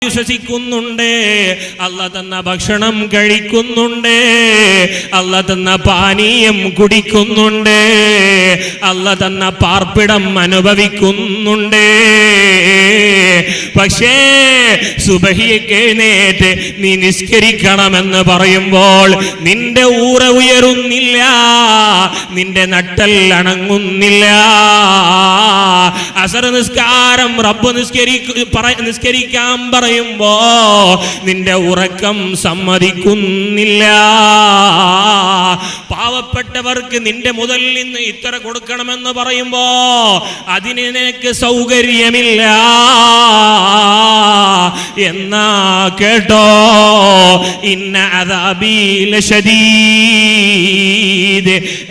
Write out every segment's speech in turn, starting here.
വിശ്വസിക്കുന്നുണ്ട്, അല്ലാഹ് തന്ന ഭക്ഷണം കഴിക്കുന്നുണ്ട്, അല്ലാഹ് തന്ന പാനീയം കുടിക്കുന്നുണ്ട്, അല്ലാഹ് തന്ന പാർപ്പിടം അനുഭവിക്കുന്നുണ്ട്. പക്ഷേ സുബഹിക്ക് എഴുന്നേറ്റ് നീ നിസ്കരിക്കണമെന്ന് പറയുമ്പോൾ നിന്റെ ഊറ ഉയരുന്നില്ല, നിന്റെ നട്ടൽ അണങ്ങുന്നില്ല. അസർ നിസ്കാരം റബ്ബ് നിസ്കരിക്കാൻ പറയുമ്പോ നിന്റെ ഉറക്കം സമ്മതിക്കുന്നില്ല. പാവപ്പെട്ടവർക്ക് നിന്റെ മുതൽ നിന്ന് ഇത്ര കൊടുക്കണമെന്ന് പറയുമ്പോ അതിന് നിനക്ക് സൗകര്യമില്ല. എന്നാ കേട്ടോ, ഇന്ന അദാബി ലശദീദ്,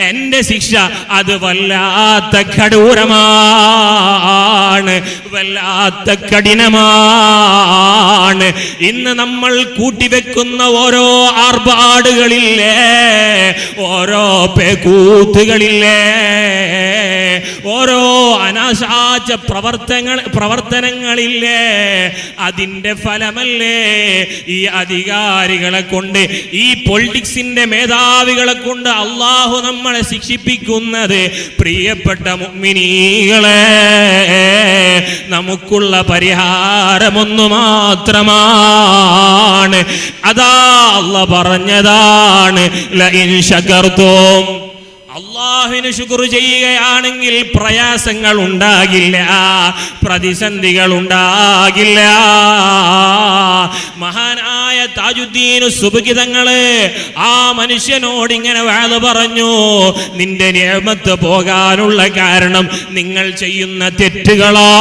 എന്റെ ശിക്ഷ അത് വല്ലാത്ത കഠോരമാണ്, വല്ലാത്ത കഠിനമാണ്. ഇന്ന് നമ്മൾ കൂട്ടിവെക്കുന്ന ഓരോ ആർഭാടുകളില്ലേ, ഓരോ പേക്കൂത്തുകളില്ലേ, ഓരോ അനാശാച്ച പ്രവർത്തനങ്ങളില്ലേ, അതിന്റെ ഫലമല്ലേ ഈ അധികാരികളെ കൊണ്ട്, ഈ പൊളിറ്റിക്സിന്റെ മേധാവികളെ കൊണ്ട് അള്ളാഹു നമ്മളെ ശിക്ഷിപ്പിക്കുന്നത്. പ്രിയപ്പെട്ട മുഅ്മിനീകളെ, നമുക്കുള്ള പരിഹാരമൊന്നു മാത്രമാണ്. അതാ അല്ലാഹ് പറഞ്ഞതാണ്, ലഇൻ ശകർതും, അല്ലാഹുവിന് ശുക്ർ ചെയ്യുകയാണെങ്കിൽ പ്രയാസങ്ങൾ ഉണ്ടാകില്ല, പ്രതിസന്ധികൾ ഉണ്ടാകില്ല. മഹാനായ താജുദ്ദീൻ സുബ്കി തങ്ങള് ആ മനുഷ്യനോട് ഇങ്ങനെ വഅദ് പറഞ്ഞു, നിന്റെ നിഅമത്ത് പോകാനുള്ള കാരണം നിങ്ങൾ ചെയ്യുന്ന തെറ്റുകളാ.